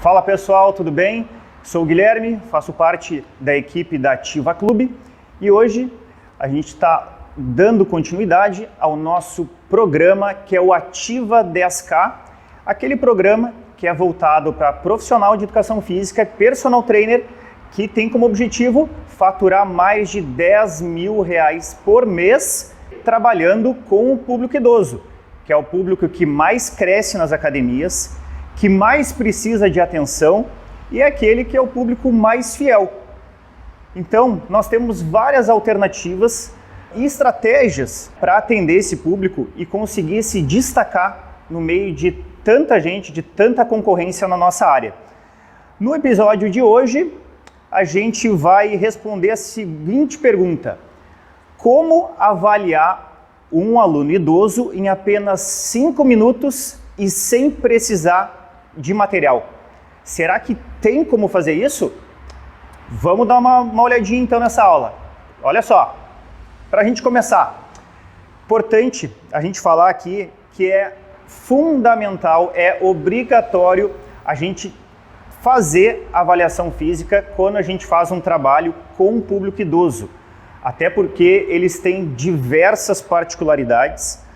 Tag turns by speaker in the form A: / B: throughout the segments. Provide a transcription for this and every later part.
A: Fala pessoal, tudo bem? Sou o Guilherme, faço parte da equipe da Ativa Clube e hoje a gente está dando continuidade ao nosso programa que é o Ativa 10K, aquele programa que é voltado para profissional de educação física, personal trainer, que tem como objetivo faturar mais de R$10 mil por mês trabalhando com o público idoso, que é o público que mais cresce nas academias, que mais precisa de atenção e é aquele que é o público mais fiel. Então, nós temos várias alternativas e estratégias para atender esse público e conseguir se destacar no meio de tanta gente, de tanta concorrência na nossa área. No episódio de hoje, a gente vai responder a seguinte pergunta: como avaliar um aluno idoso em apenas 5 minutos e sem precisar de material? Será que tem como fazer isso? Vamos dar uma olhadinha então nessa aula. Olha só, para a gente começar, importante a gente falar aqui que é fundamental, é obrigatório a gente fazer avaliação física quando a gente faz um trabalho com o público idoso, até porque eles têm diversas particularidades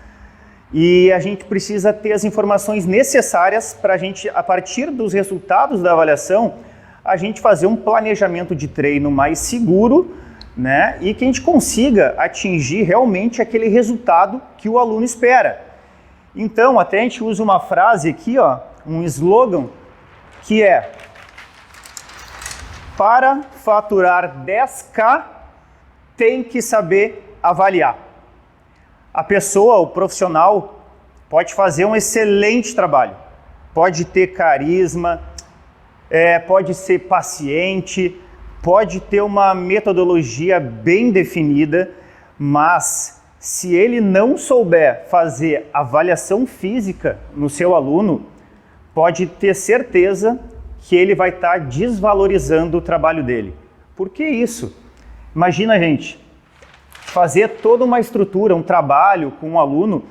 A: e a gente precisa ter as informações necessárias para a gente, a partir dos resultados da avaliação, a gente fazer um planejamento de treino mais seguro, né? E que a gente consiga atingir realmente aquele resultado que o aluno espera. Então, até a gente usa uma frase aqui, ó, um slogan, que é: para faturar 10K, tem que saber avaliar. A pessoa, o profissional, pode fazer um excelente trabalho, pode ter carisma, pode ser paciente, pode ter uma metodologia bem definida, mas se ele não souber fazer avaliação física no seu aluno, pode ter certeza que ele vai estar desvalorizando o trabalho dele. Por que isso? Imagina, gente, fazer toda uma estrutura, um trabalho com um aluno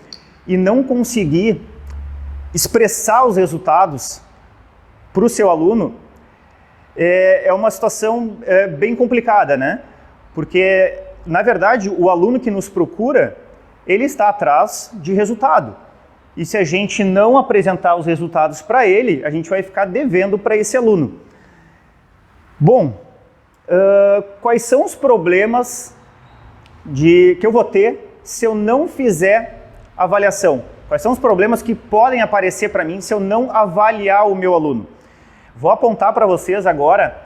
A: e não conseguir expressar os resultados para o seu aluno é uma situação bem complicada, né? Porque, na verdade, o aluno que nos procura, ele está atrás de resultado. E se a gente não apresentar os resultados para ele, a gente vai ficar devendo para esse aluno. Bom, quais são os problemas que eu vou ter se eu não fizer avaliação? Quais são os problemas que podem aparecer para mim se eu não avaliar o meu aluno? Vou apontar para vocês agora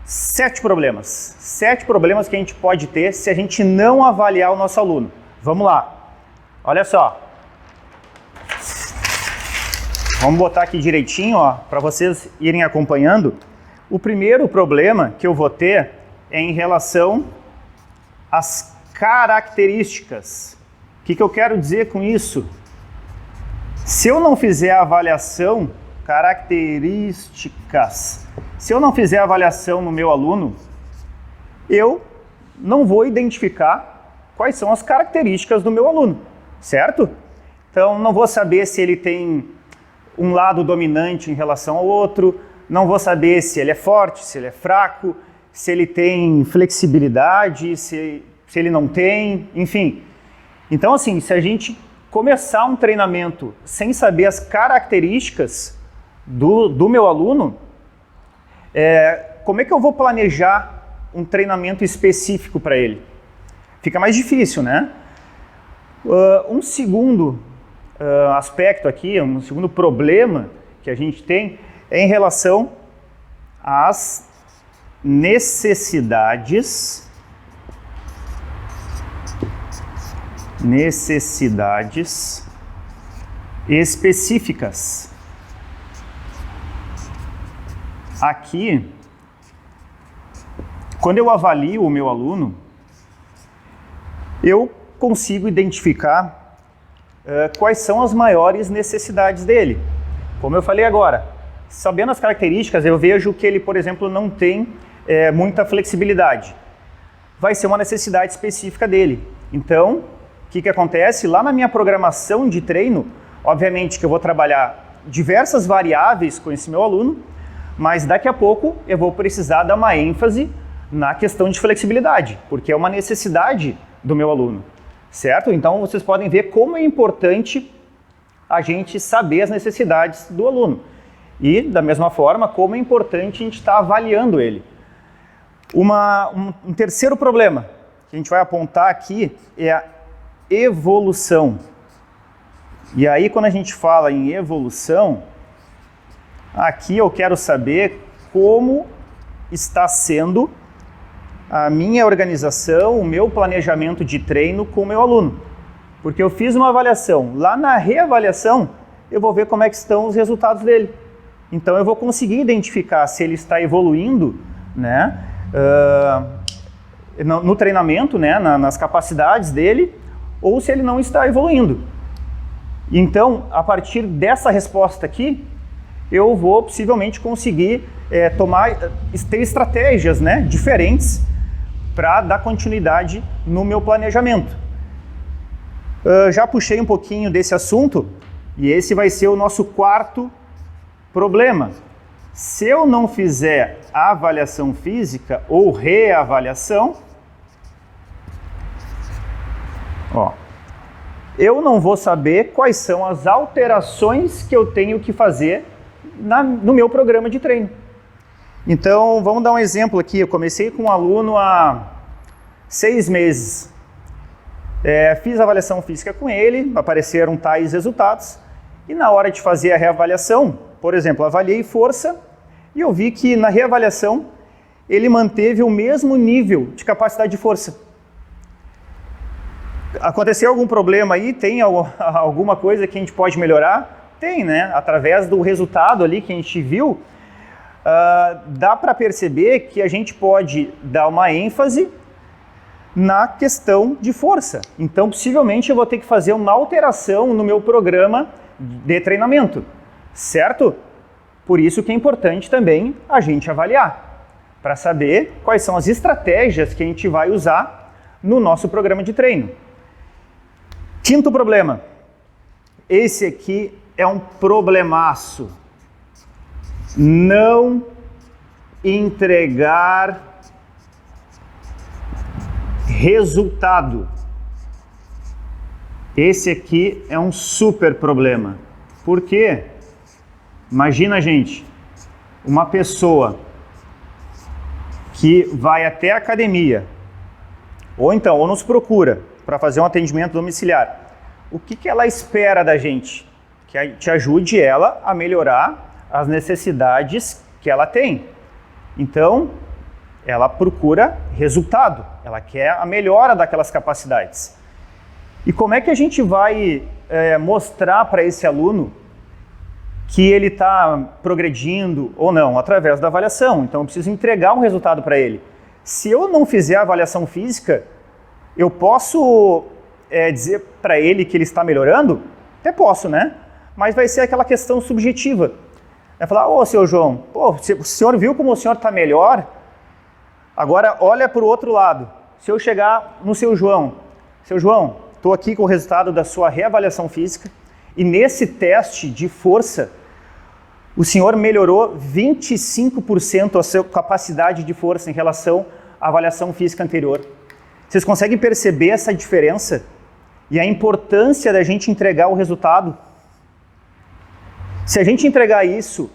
A: 7 problemas. 7 problemas que a gente pode ter se a gente não avaliar o nosso aluno. Vamos lá. Olha só. Vamos botar aqui direitinho, ó, para vocês irem acompanhando. O primeiro problema que eu vou ter é em relação às características. O que eu quero dizer com isso? Se eu não fizer a avaliação, características, se eu não fizer a avaliação no meu aluno, eu não vou identificar quais são as características do meu aluno, certo? Então, não vou saber se ele tem um lado dominante em relação ao outro, não vou saber se ele é forte, se ele é fraco, se ele tem flexibilidade, se ele não tem, enfim. Então, assim, se a gente começar um treinamento sem saber as características do meu aluno, como é que eu vou planejar um treinamento específico para ele? Fica mais difícil, né? Um segundo aspecto aqui, um segundo problema que a gente tem é em relação às necessidades específicas. Aqui, quando eu avalio o meu aluno, eu consigo identificar quais são as maiores necessidades dele. Como eu falei agora, sabendo as características, eu vejo que ele, por exemplo, não tem muita flexibilidade. Vai ser uma necessidade específica dele. Então, o que acontece? Lá na minha programação de treino, obviamente que eu vou trabalhar diversas variáveis com esse meu aluno, mas daqui a pouco eu vou precisar dar uma ênfase na questão de flexibilidade, porque é uma necessidade do meu aluno, certo? Então vocês podem ver como é importante a gente saber as necessidades do aluno. E, da mesma forma, como é importante a gente estar avaliando ele. Um terceiro problema que a gente vai apontar aqui é a evolução. E aí, quando a gente fala em evolução, aqui eu quero saber como está sendo a minha organização, o meu planejamento de treino com o meu aluno. Porque eu fiz uma avaliação, lá na reavaliação eu vou ver como é que estão os resultados dele. Então eu vou conseguir identificar se ele está evoluindo, né, no treinamento, né, nas capacidades dele, ou se ele não está evoluindo. Então, a partir dessa resposta aqui, eu vou possivelmente conseguir ter estratégias, né, diferentes para dar continuidade no meu planejamento. Já puxei um pouquinho desse assunto e esse vai ser o nosso quarto problema. Se eu não fizer avaliação física ou reavaliação, eu não vou saber quais são as alterações que eu tenho que fazer no meu programa de treino. Então, vamos dar um exemplo aqui. Eu comecei com um aluno há 6 meses. Fiz a avaliação física com ele, apareceram tais resultados, e na hora de fazer a reavaliação, por exemplo, avaliei força, e eu vi que na reavaliação ele manteve o mesmo nível de capacidade de força. Aconteceu algum problema aí? Tem alguma coisa que a gente pode melhorar? Tem, né? Através do resultado ali que a gente viu, dá para perceber que a gente pode dar uma ênfase na questão de força. Então, possivelmente, eu vou ter que fazer uma alteração no meu programa de treinamento, certo? Por isso que é importante também a gente avaliar, para saber quais são as estratégias que a gente vai usar no nosso programa de treino. Quinto problema. Esse aqui é um problemaço. Não entregar resultado. Esse aqui é um super problema. Por quê? Imagina, gente, uma pessoa que vai até a academia, ou nos procura para fazer um atendimento domiciliar. O que ela espera da gente? Que a gente ajude ela a melhorar as necessidades que ela tem. Então, ela procura resultado, ela quer a melhora daquelas capacidades. E como é que a gente vai mostrar para esse aluno que ele está progredindo ou não? Através da avaliação. Então eu preciso entregar um resultado para ele. Se eu não fizer a avaliação física, eu posso dizer para ele que ele está melhorando? Até posso, né? Mas vai ser aquela questão subjetiva. Vai falar, ô, seu João, o senhor viu como o senhor está melhor? Agora, olha para o outro lado. Se eu chegar no seu João, estou aqui com o resultado da sua reavaliação física e nesse teste de força, o senhor melhorou 25% a sua capacidade de força em relação à avaliação física anterior. Vocês conseguem perceber essa diferença e a importância da gente entregar o resultado? Se a gente entregar isso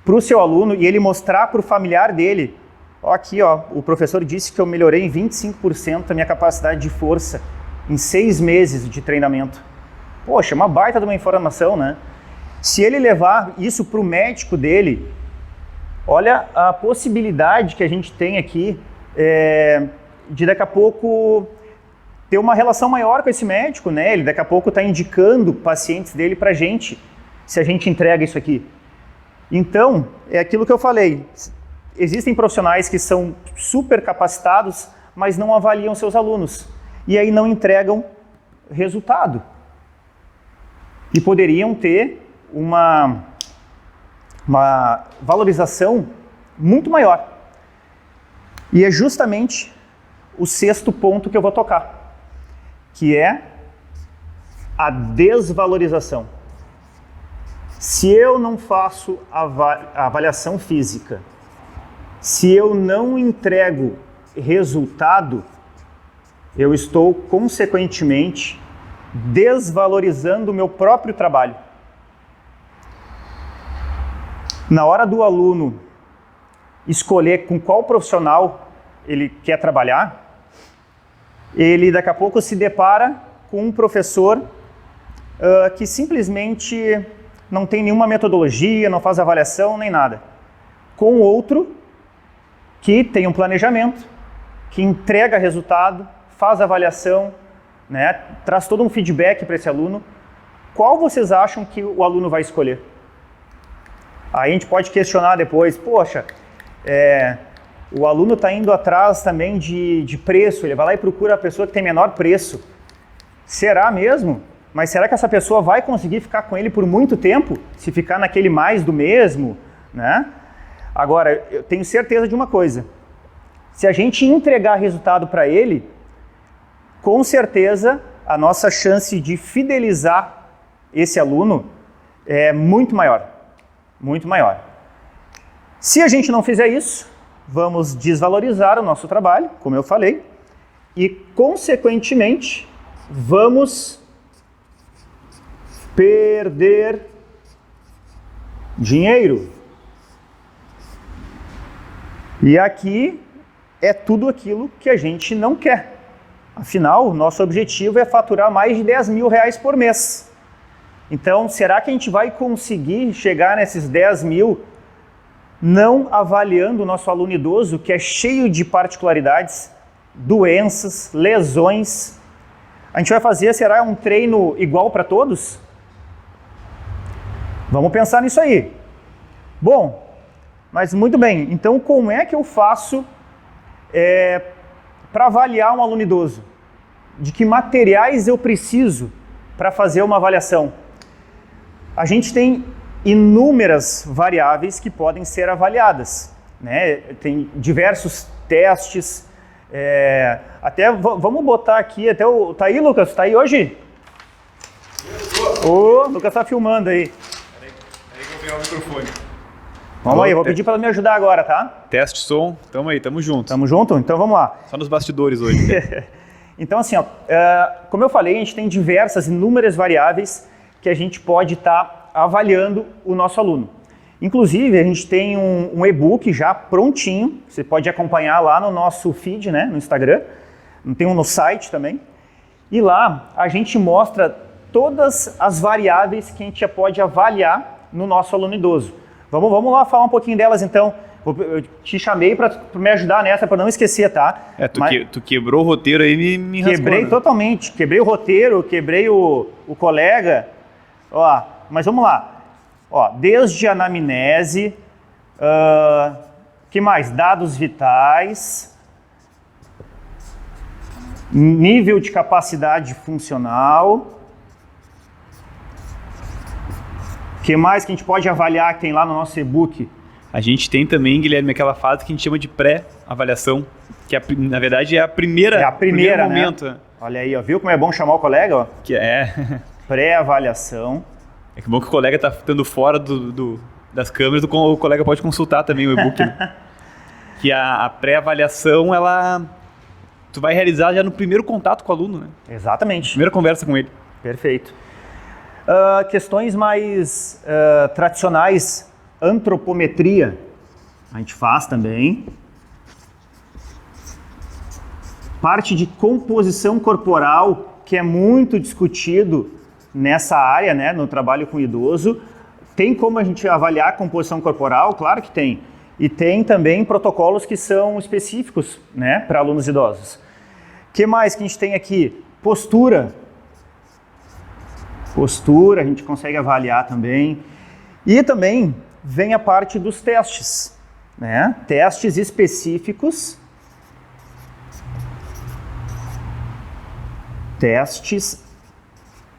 A: para o seu aluno e ele mostrar para o familiar dele, aqui, o professor disse que eu melhorei em 25% a minha capacidade de força em 6 meses de treinamento. Poxa, uma baita de uma informação, né? Se ele levar isso para o médico dele, olha a possibilidade que a gente tem aqui de daqui a pouco ter uma relação maior com esse médico, né? Ele daqui a pouco está indicando pacientes dele para a gente, se a gente entrega isso aqui. Então, é aquilo que eu falei. Existem profissionais que são super capacitados, mas não avaliam seus alunos. E aí não entregam resultado. E poderiam ter uma valorização muito maior. E é justamente o 6º ponto que eu vou tocar, que é a desvalorização. Se eu não faço a avaliação física, se eu não entrego resultado, eu estou, consequentemente, desvalorizando o meu próprio trabalho. Na hora do aluno escolher com qual profissional ele quer trabalhar, ele daqui a pouco se depara com um professor que simplesmente não tem nenhuma metodologia, não faz avaliação nem nada. Com outro que tem um planejamento, que entrega resultado, faz avaliação, né, traz todo um feedback para esse aluno. Qual vocês acham que o aluno vai escolher? Aí a gente pode questionar depois, poxa, o aluno está indo atrás também de preço, ele vai lá e procura a pessoa que tem menor preço. Será mesmo? Mas será que essa pessoa vai conseguir ficar com ele por muito tempo? Se ficar naquele mais do mesmo, né? Agora, eu tenho certeza de uma coisa. Se a gente entregar resultado para ele, com certeza a nossa chance de fidelizar esse aluno é muito maior. Muito maior. Se a gente não fizer isso, vamos desvalorizar o nosso trabalho, como eu falei, e, consequentemente, vamos perder dinheiro. E aqui é tudo aquilo que a gente não quer. Afinal, o nosso objetivo é faturar mais de 10 mil reais por mês. Então, será que a gente vai conseguir chegar nesses 10 mil não avaliando o nosso aluno idoso, que é cheio de particularidades, doenças, lesões? A gente vai fazer, será um treino igual para todos? Vamos pensar nisso aí. Bom, mas muito bem, então como é que eu faço para avaliar um aluno idoso? De que materiais eu preciso para fazer uma avaliação? A gente tem inúmeras variáveis que podem ser avaliadas, né? Tem diversos testes, até vamos botar aqui, até o... Tá aí, Lucas? Tá aí hoje? O Lucas tá filmando aí.
B: Peraí que eu vou pegar o microfone.
A: Vamos aí, vou pedir para me ajudar agora, tá?
B: Teste som, tamo aí, tamo junto.
A: Tamo junto? Então vamos lá.
B: Só nos bastidores hoje.
A: Então assim, ó, como eu falei, a gente tem inúmeras variáveis que a gente pode estar avaliando o nosso aluno. Inclusive, a gente tem um e-book já prontinho, você pode acompanhar lá no nosso feed, né, no Instagram, tem um no site também, e lá a gente mostra todas as variáveis que a gente já pode avaliar no nosso aluno idoso. Vamos lá falar um pouquinho delas então. Eu te chamei para me ajudar nessa, para não esquecer, tá?
B: Tu quebrou o roteiro aí, me rascou,
A: Quebrei, né? Totalmente, quebrei o roteiro, quebrei o colega. Ó, mas vamos lá. Ó, desde a anamnese, que mais? Dados vitais, nível de capacidade funcional. Que mais que a gente pode avaliar que tem lá no nosso e-book?
B: A gente tem também, Guilherme, aquela fase que a gente chama de pré-avaliação, que na verdade é a primeira, primeiro momento.
A: Né? Olha aí, ó, viu como é bom chamar o colega? Ó?
B: Que é.
A: Pré-avaliação.
B: É que bom que o colega está estando fora das câmeras, o colega pode consultar também o e-book. Né? Que a pré-avaliação, tu vai realizar já no primeiro contato com o aluno, né?
A: Exatamente.
B: Primeira conversa com ele.
A: Perfeito. Questões mais tradicionais, antropometria, a gente faz também. Parte de composição corporal, que é muito discutido nessa área, né, no trabalho com idoso. Tem como a gente avaliar a composição corporal? Claro que tem. E tem também protocolos que são específicos, né, para alunos idosos. O que mais que a gente tem aqui? Postura. Postura, a gente consegue avaliar também. E também vem a parte dos testes, né? Testes específicos. Testes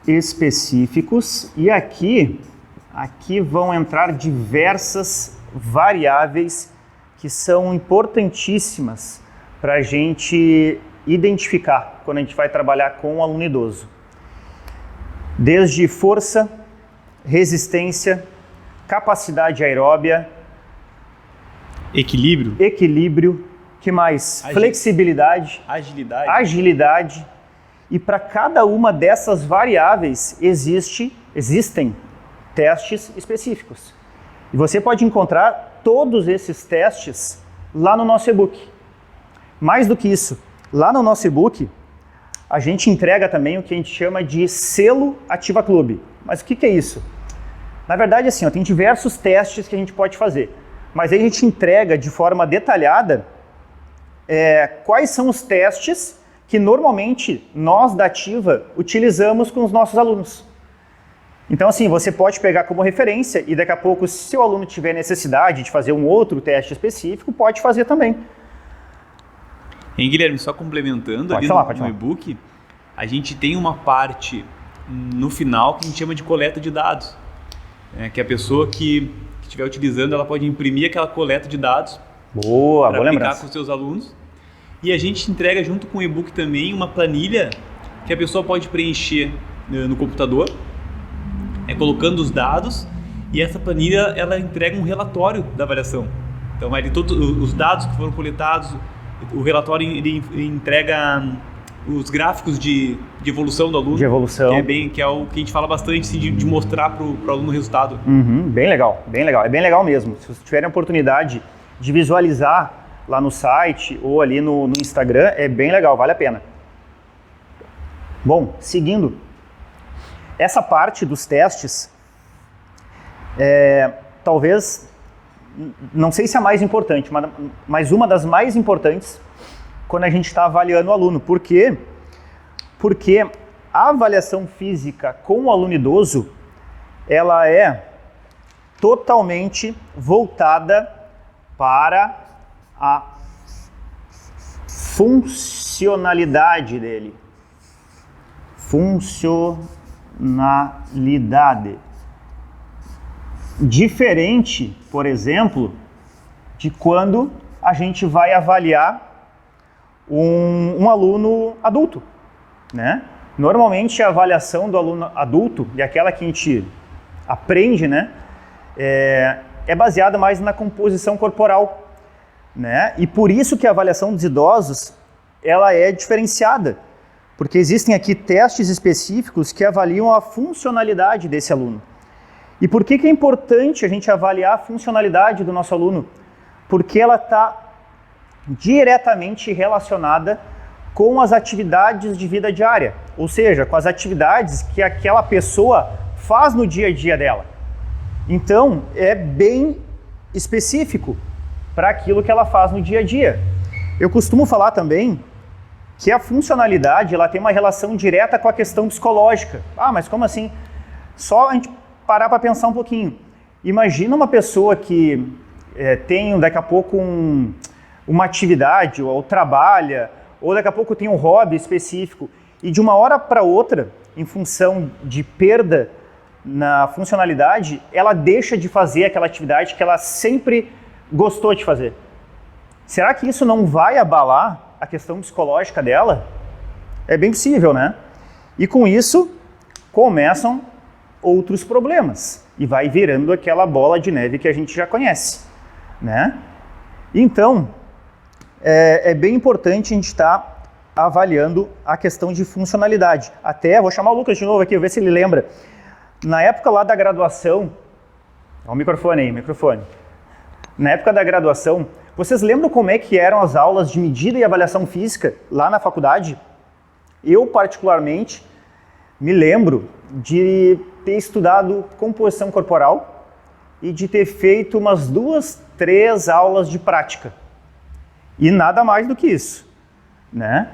A: específicos. E aqui vão entrar diversas variáveis que são importantíssimas para a gente identificar quando a gente vai trabalhar com um aluno idoso. Desde força, resistência, capacidade aeróbia,
B: equilíbrio,
A: que mais? Flexibilidade, agilidade. E para cada uma dessas variáveis existem testes específicos. E você pode encontrar todos esses testes lá no nosso e-book. Mais do que isso, lá no nosso e-book, a gente entrega também o que a gente chama de selo Ativa Clube. Mas o que é isso? Na verdade, assim, tem diversos testes que a gente pode fazer. Mas aí a gente entrega de forma detalhada quais são os testes que normalmente nós da Ativa utilizamos com os nossos alunos. Então, assim, você pode pegar como referência e daqui a pouco, se o aluno tiver necessidade de fazer um outro teste específico, pode fazer também.
B: Hein, Guilherme, só complementando,
A: pode
B: ali
A: falar.
B: No e-book, a gente tem uma parte no final que a gente chama de coleta de dados. Que a pessoa que estiver utilizando, ela pode imprimir aquela coleta de dados para aplicar com os seus alunos. E a gente entrega junto com o e-book também uma planilha que a pessoa pode preencher no computador, colocando os dados, e essa planilha ela entrega um relatório da avaliação. Então, ali todos os dados que foram coletados, o relatório ele entrega os gráficos de evolução do aluno, que é o que a gente fala bastante assim, de mostrar para o aluno o resultado.
A: Bem legal, é bem legal mesmo. Se vocês tiverem a oportunidade de visualizar lá no site ou ali no Instagram, é bem legal, vale a pena. Bom, seguindo, essa parte dos testes, talvez, não sei se é a mais importante, mas uma das mais importantes quando a gente está avaliando o aluno. Por quê? Porque a avaliação física com o aluno idoso, ela é totalmente voltada para a funcionalidade dele. Funcionalidade. Diferente, por exemplo, de quando a gente vai avaliar um aluno adulto, né? Normalmente a avaliação do aluno adulto, e aquela que a gente aprende, né, é baseada mais na composição corporal, né? E por isso que a avaliação dos idosos, ela é diferenciada, porque existem aqui testes específicos que avaliam a funcionalidade desse aluno. E por que é importante a gente avaliar a funcionalidade do nosso aluno? Porque ela está diretamente relacionada com as atividades de vida diária, ou seja, com as atividades que aquela pessoa faz no dia a dia dela. Então, é bem específico para aquilo que ela faz no dia a dia. Eu costumo falar também que a funcionalidade ela tem uma relação direta com a questão psicológica. Mas como assim? Só a gente parar para pensar um pouquinho. Imagina uma pessoa que tem daqui a pouco uma atividade, ou trabalha, ou daqui a pouco tem um hobby específico, e de uma hora para outra, em função de perda na funcionalidade, ela deixa de fazer aquela atividade que ela sempre gostou de fazer. Será que isso não vai abalar a questão psicológica dela? É bem possível, né? E com isso, começam outros problemas, e vai virando aquela bola de neve que a gente já conhece, né? Então, é bem importante a gente estar avaliando a questão de funcionalidade. Até, vou chamar o Lucas de novo aqui, ver se ele lembra. Na época lá da graduação, ó, o microfone aí, microfone. Na época da graduação, vocês lembram como é que eram as aulas de medida e avaliação física lá na faculdade? Eu, particularmente, me lembro de ter estudado composição corporal e de ter feito umas 2, 3 aulas de prática. E nada mais do que isso, né?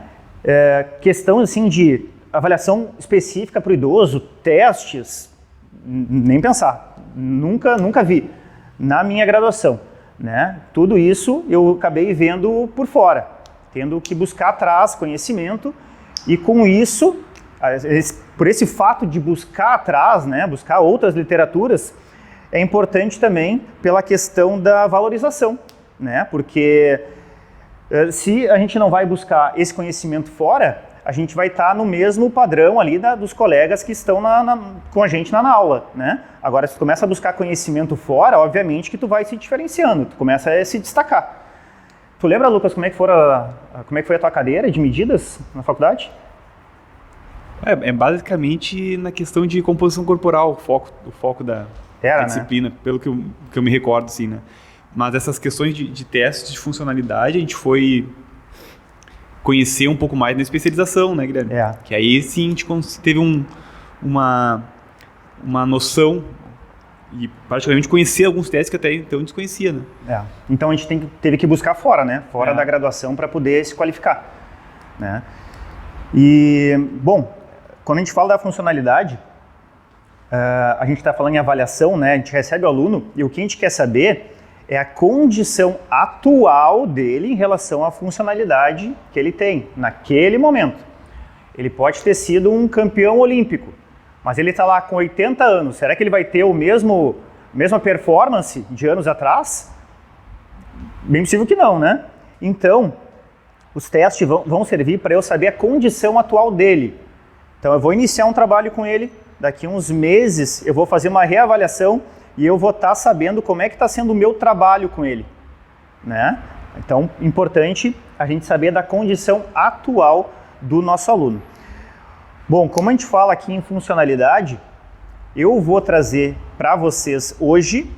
A: Questão assim de avaliação específica para o idoso, testes, nem pensar, nunca vi na minha graduação, né? Tudo isso eu acabei vendo por fora, tendo que buscar atrás conhecimento, e com isso, por esse fato de buscar atrás, né, buscar outras literaturas, é importante também pela questão da valorização, né? Porque se a gente não vai buscar esse conhecimento fora, a gente vai estar no mesmo padrão ali dos colegas que estão com a gente na aula, né? Agora, se tu começa a buscar conhecimento fora, obviamente que tu vai se diferenciando, tu começa a se destacar. Tu lembra, Lucas, como é que foi a tua cadeira de medidas na faculdade?
B: É basicamente na questão de composição corporal, o foco da disciplina, né? Pelo que eu me recordo, assim, né? Mas essas questões de testes de funcionalidade, a gente foi conhecer um pouco mais na especialização, né, Guilherme? Que aí sim a gente teve uma noção e praticamente conhecer alguns testes que até então desconhecia, né?
A: Então a gente teve que buscar fora, né? Fora da graduação para poder se qualificar, né? E, bom, quando a gente fala da funcionalidade, a gente está falando em avaliação, né? A gente recebe o aluno e o que a gente quer saber é a condição atual dele em relação à funcionalidade que ele tem naquele momento. Ele pode ter sido um campeão olímpico, mas ele está lá com 80 anos. Será que ele vai ter mesma performance de anos atrás? Bem possível que não, né? Então, os testes vão servir para eu saber a condição atual dele. Então, eu vou iniciar um trabalho com ele, daqui a uns meses eu vou fazer uma reavaliação e eu vou estar sabendo como é que está sendo o meu trabalho com ele, né? Então, importante a gente saber da condição atual do nosso aluno. Bom, como a gente fala aqui em funcionalidade, eu vou trazer para vocês hoje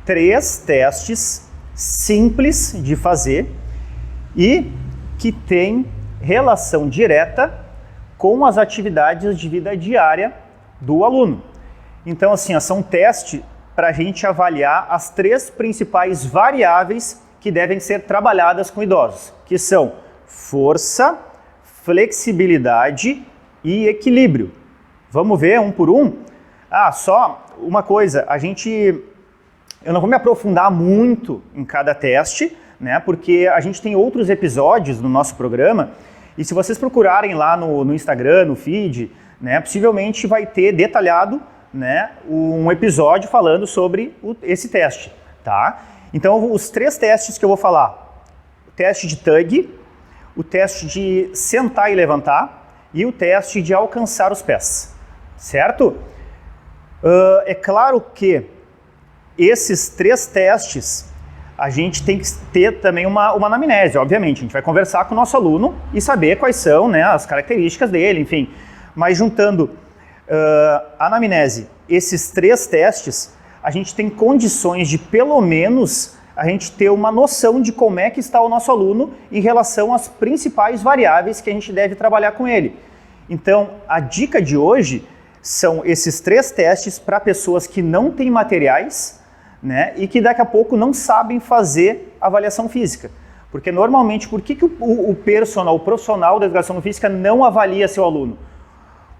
A: 3 testes simples de fazer e que têm relação direta com as atividades de vida diária do aluno. Então, assim, são testes para a gente avaliar as 3 principais variáveis que devem ser trabalhadas com idosos, que são força, flexibilidade e equilíbrio. Vamos ver um por um? Só uma coisa, eu não vou me aprofundar muito em cada teste, né, porque a gente tem outros episódios no nosso programa, e se vocês procurarem lá no Instagram, no feed, né, possivelmente vai ter detalhado, né, um episódio falando sobre esse teste, tá? Então, os 3 testes que eu vou falar: o teste de tug, o teste de sentar e levantar e o teste de alcançar os pés, certo? É claro que esses 3 testes a gente tem que ter também uma anamnese, obviamente. A gente vai conversar com o nosso aluno e saber quais são, né, as características dele, enfim. Mas juntando a anamnese, esses 3 testes, a gente tem condições de, pelo menos, a gente ter uma noção de como é que está o nosso aluno em relação às principais variáveis que a gente deve trabalhar com ele. Então, a dica de hoje são esses 3 testes para pessoas que não têm materiais, né, e que daqui a pouco não sabem fazer avaliação física. Porque normalmente, por que o profissional da educação física não avalia seu aluno?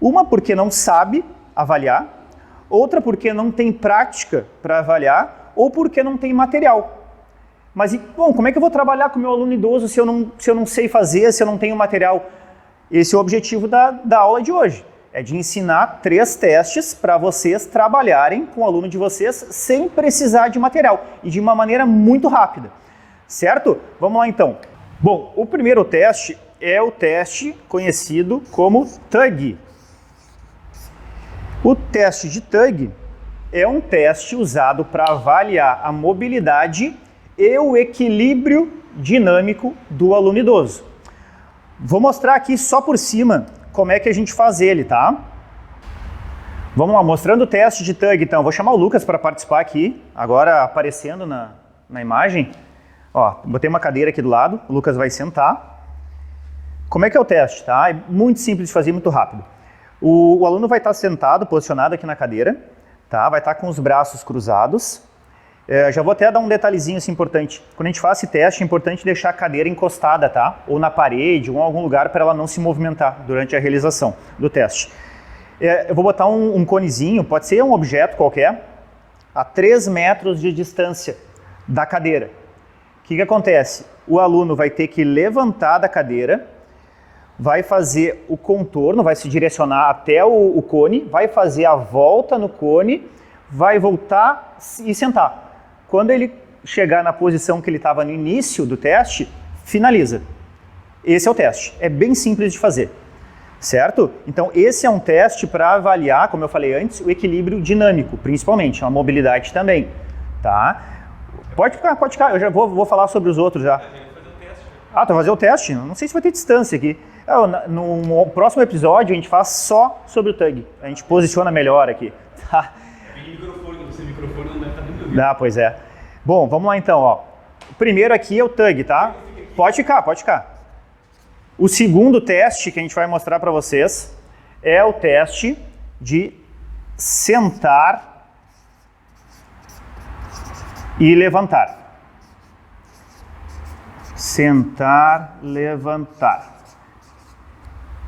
A: Uma, porque não sabe avaliar, outra porque não tem prática para avaliar, ou porque não tem material. Mas, bom, como é que eu vou trabalhar com o meu aluno idoso se eu não sei fazer, se eu não tenho material? Esse é o objetivo da aula de hoje. É de ensinar 3 testes para vocês trabalharem com o aluno de vocês sem precisar de material e de uma maneira muito rápida, certo? Vamos lá então. Bom, o primeiro teste é o teste conhecido como TUG. O teste de TUG é um teste usado para avaliar a mobilidade e o equilíbrio dinâmico do aluno idoso. Vou mostrar aqui só por cima como é que a gente faz ele, tá? Vamos lá, mostrando o teste de TUG, então. Vou chamar o Lucas para participar aqui, agora aparecendo na imagem. Ó, botei uma cadeira aqui do lado, o Lucas vai sentar. Como é que é o teste, tá? É muito simples de fazer, muito rápido. O aluno vai estar sentado, posicionado aqui na cadeira, tá? Vai estar com os braços cruzados. Já vou até dar um detalhezinho assim, importante. Quando a gente faz esse teste, é importante deixar a cadeira encostada, tá? Ou na parede, ou em algum lugar para ela não se movimentar durante a realização do teste. Eu vou botar um conezinho, pode ser um objeto qualquer, a 3 metros de distância da cadeira. O que acontece? O aluno vai ter que levantar da cadeira, vai fazer o contorno, vai se direcionar até o cone, vai fazer a volta no cone, vai voltar e sentar. Quando ele chegar na posição que ele estava no início do teste, finaliza. Esse é o teste. É bem simples de fazer. certo? Então, esse é um teste para avaliar, como eu falei antes, o equilíbrio dinâmico, principalmente, a mobilidade também, tá? Pode ficar, eu já vou falar sobre os outros já. Ah, tu vai fazer o teste? Não sei se vai ter distância aqui. No próximo episódio, a gente faz só sobre o TUG. A gente posiciona melhor aqui. Tá?
B: Microfone não deve estar muito ouvindo.
A: Ah, pois é. Bom, vamos lá então, ó. O primeiro aqui é o TUG, tá? Pode ficar. O segundo teste que a gente vai mostrar para vocês é o teste de sentar e levantar. Sentar, levantar.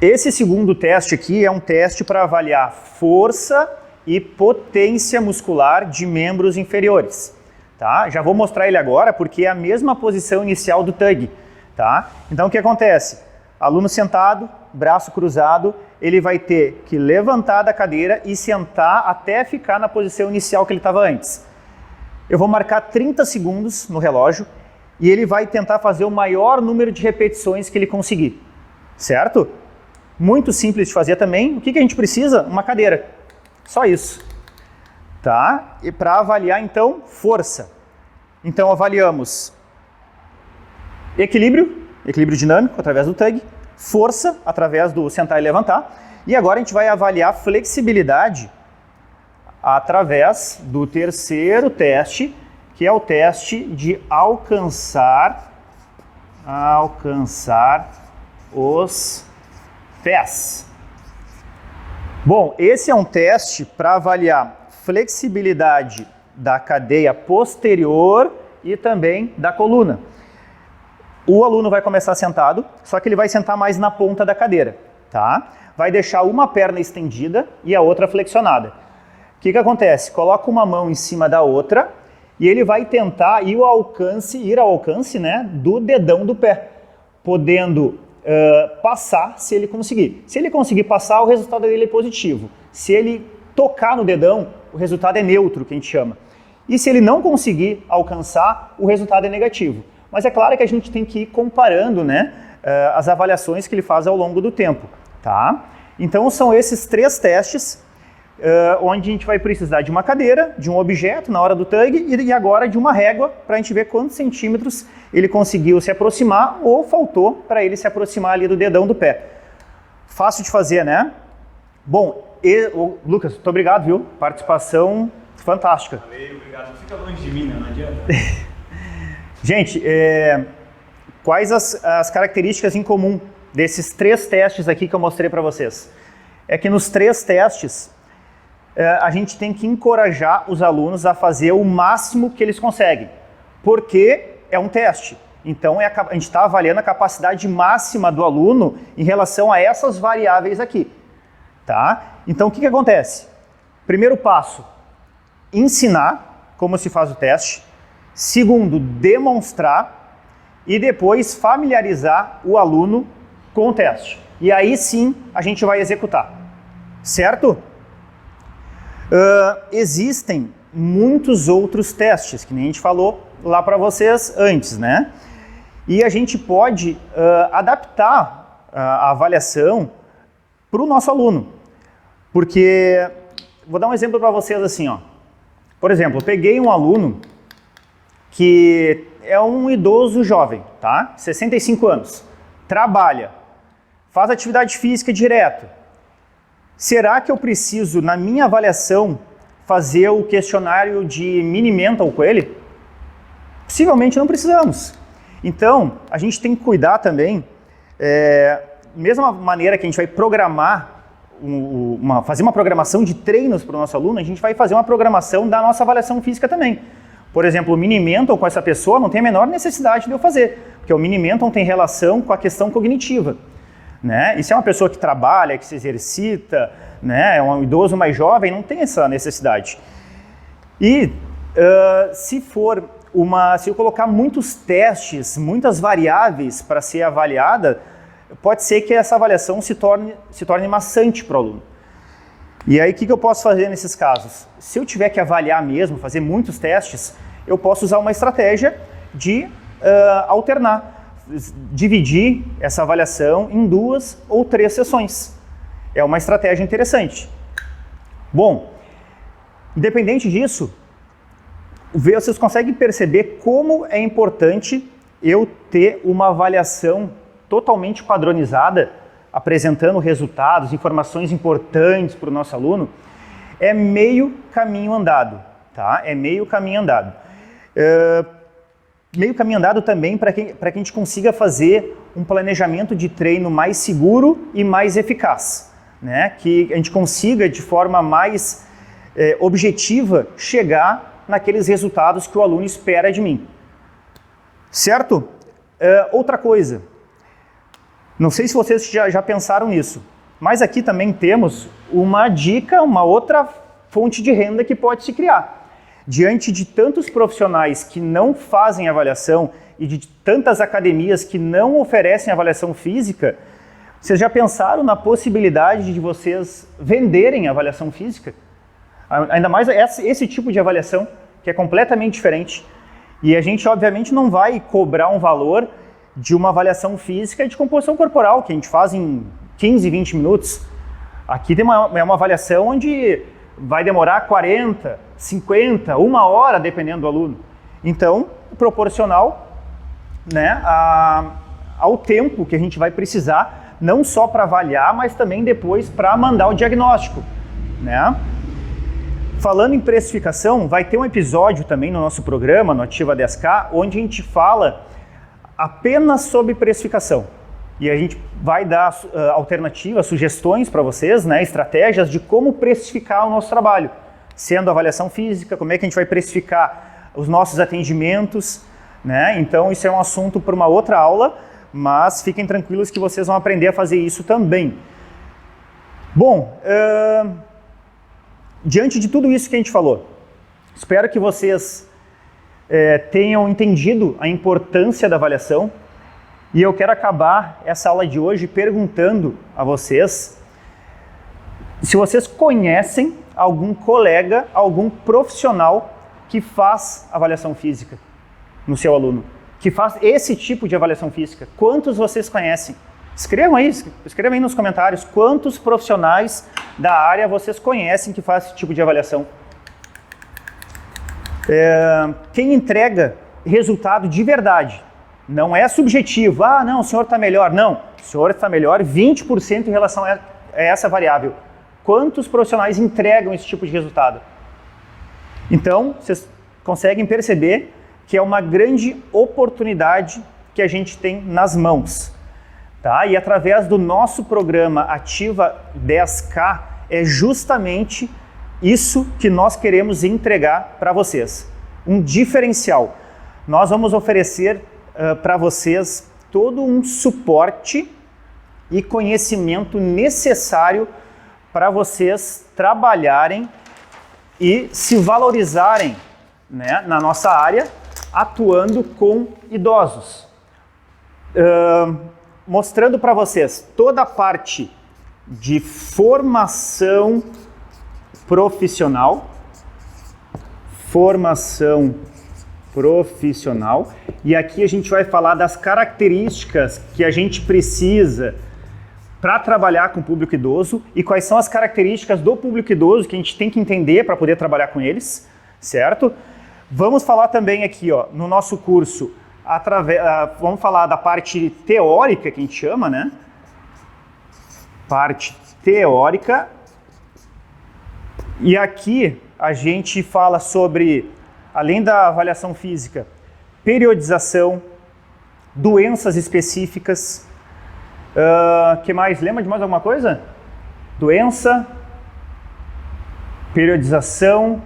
A: Esse segundo teste aqui é um teste para avaliar força e potência muscular de membros inferiores. Tá? Já vou mostrar ele agora porque é a mesma posição inicial do TUG. Tá? Então o que acontece? Aluno sentado, braço cruzado, ele vai ter que levantar da cadeira e sentar até ficar na posição inicial que ele estava antes. Eu vou marcar 30 segundos no relógio e ele vai tentar fazer o maior número de repetições que ele conseguir, certo? Muito simples de fazer também. O que a gente precisa? Uma cadeira. Só isso. Tá? E para avaliar, então, força. Então, avaliamos equilíbrio dinâmico através do TUG, força através do sentar e levantar. E agora a gente vai avaliar flexibilidade através do terceiro teste, que é o teste de alcançar os pés. Bom, esse é um teste para avaliar flexibilidade da cadeia posterior e também da coluna. O aluno vai começar sentado, só que ele vai sentar mais na ponta da cadeira, tá? Vai deixar uma perna estendida e a outra flexionada. O que acontece? Coloca uma mão em cima da outra e ele vai tentar ir ao alcance, né, do dedão do pé, podendo passar se ele conseguir. Se ele conseguir passar, o resultado dele é positivo. Se ele tocar no dedão, o resultado é neutro, que a gente chama. E se ele não conseguir alcançar, o resultado é negativo. Mas é claro que a gente tem que ir comparando, né, as avaliações que ele faz ao longo do tempo. Tá? Então são esses 3 testes, onde a gente vai precisar de uma cadeira, de um objeto na hora do TUG e agora de uma régua para a gente ver quantos centímetros ele conseguiu se aproximar ou faltou para ele se aproximar ali do dedão do pé. Fácil de fazer, né? Bom, Lucas, muito obrigado, viu? Participação fantástica.
B: Valeu, obrigado. Não fica longe de mim, né? Não adianta.
A: Gente, quais as características em comum desses 3 testes aqui que eu mostrei para vocês? É que nos 3 testes, a gente tem que encorajar os alunos a fazer o máximo que eles conseguem, porque é um teste. Então, a gente está avaliando a capacidade máxima do aluno em relação a essas variáveis aqui. Tá? Então, o que acontece? Primeiro passo, ensinar como se faz o teste. Segundo, demonstrar. E depois, familiarizar o aluno com o teste. E aí sim, a gente vai executar. Certo? Existem muitos outros testes, que nem a gente falou lá para vocês antes, né? E a gente pode adaptar a avaliação para o nosso aluno. Porque, vou dar um exemplo para vocês assim, ó. Por exemplo, eu peguei um aluno que é um idoso jovem, tá? 65 anos, trabalha, faz atividade física direto. Será que eu preciso, na minha avaliação, fazer o questionário de mini mental com ele? Possivelmente não precisamos. Então, a gente tem que cuidar também, mesma maneira que a gente vai programar, fazer uma programação de treinos para o nosso aluno, a gente vai fazer uma programação da nossa avaliação física também. Por exemplo, o mini mental com essa pessoa não tem a menor necessidade de eu fazer, porque o mini mental tem relação com a questão cognitiva. Né? E se é uma pessoa que trabalha, que se exercita, né? É um idoso mais jovem, não tem essa necessidade. E se eu colocar muitos testes, muitas variáveis para ser avaliada, pode ser que essa avaliação se torne maçante para o aluno. E aí, o que eu posso fazer nesses casos? Se eu tiver que avaliar mesmo, fazer muitos testes, eu posso usar uma estratégia de alternar, dividir essa avaliação em 2 ou 3 sessões. é uma estratégia interessante. Bom, independente disso, vocês conseguem perceber como é importante eu ter uma avaliação totalmente padronizada, apresentando resultados, informações importantes para o nosso aluno. É meio caminho andado, tá? É meio caminho andado. Meio caminho andado também para que a gente consiga fazer um planejamento de treino mais seguro e mais eficaz, né? Que a gente consiga, de forma mais objetiva, chegar naqueles resultados que o aluno espera de mim. Certo? Outra coisa, não sei se vocês já pensaram nisso, mas aqui também temos uma dica, uma outra fonte de renda que pode se criar. Diante de tantos profissionais que não fazem avaliação e de tantas academias que não oferecem avaliação física, vocês já pensaram na possibilidade de vocês venderem avaliação física? Ainda mais esse tipo de avaliação, que é completamente diferente. E a gente, obviamente, não vai cobrar um valor de uma avaliação física de composição corporal, que a gente faz em 15, 20 minutos. Aqui tem uma avaliação onde vai demorar 40, 50, 1 hora, dependendo do aluno. Então, proporcional, né, ao tempo que a gente vai precisar, não só para avaliar, mas também depois para mandar o diagnóstico, né? Falando em precificação, vai ter um episódio também no nosso programa, no Ativa 10K, onde a gente fala apenas sobre precificação. E a gente vai dar alternativas, sugestões para vocês, né, estratégias de como precificar o nosso trabalho. Sendo avaliação física, como é que a gente vai precificar os nossos atendimentos, né? Então isso é um assunto para uma outra aula, mas fiquem tranquilos que vocês vão aprender a fazer isso também. Bom, diante de tudo isso que a gente falou, espero que vocês tenham entendido a importância da avaliação e eu quero acabar essa aula de hoje perguntando a vocês se vocês conhecem algum colega, algum profissional que faz avaliação física no seu aluno, que faz esse tipo de avaliação física. Quantos vocês conhecem? Escrevam aí nos comentários quantos profissionais da área vocês conhecem que faz esse tipo de avaliação. Quem entrega resultado de verdade, não é subjetivo, não, o senhor está melhor. Não, o senhor está melhor 20% em relação a essa variável. Quantos profissionais entregam esse tipo de resultado? Então, vocês conseguem perceber que é uma grande oportunidade que a gente tem nas mãos. Tá? E através do nosso programa Ativa 10K, é justamente isso que nós queremos entregar para vocês. Um diferencial. Nós vamos oferecer para vocês todo um suporte e conhecimento necessário para vocês trabalharem e se valorizarem, né, na nossa área, atuando com idosos. Mostrando para vocês toda a parte de formação profissional, e aqui a gente vai falar das características que a gente precisa para trabalhar com o público idoso e quais são as características do público idoso que a gente tem que entender para poder trabalhar com eles, certo? Vamos falar também aqui, ó, no nosso curso, vamos falar da parte teórica que a gente chama, né? Parte teórica. E aqui a gente fala sobre, além da avaliação física, periodização, doenças específicas. Que mais? Lembra de mais alguma coisa? Doença, periodização.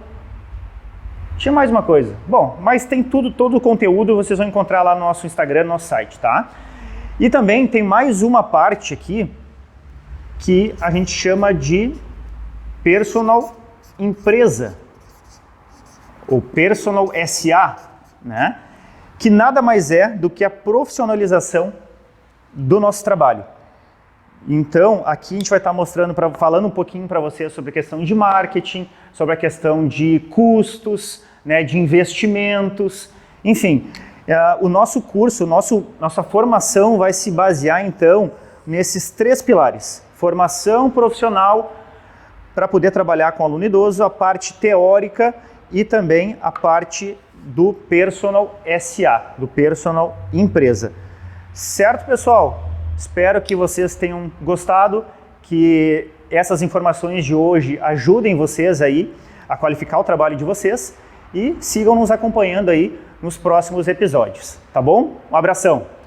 A: Tinha mais uma coisa. Bom, mas tem todo o conteúdo, vocês vão encontrar lá no nosso Instagram, no nosso site, tá? E também tem mais uma parte aqui que a gente chama de personal empresa, ou personal SA, né? Que nada mais é do que a profissionalização do nosso trabalho. Então, aqui a gente vai estar falando um pouquinho para vocês sobre a questão de marketing, sobre a questão de custos, né, de investimentos, enfim. O nosso curso, nossa formação vai se basear, então, nesses 3 pilares: formação profissional para poder trabalhar com aluno idoso, a parte teórica e também a parte do Personal SA, do Personal Empresa. Certo, pessoal? Espero que vocês tenham gostado, que essas informações de hoje ajudem vocês aí a qualificar o trabalho de vocês e sigam nos acompanhando aí nos próximos episódios, tá bom? Um abração!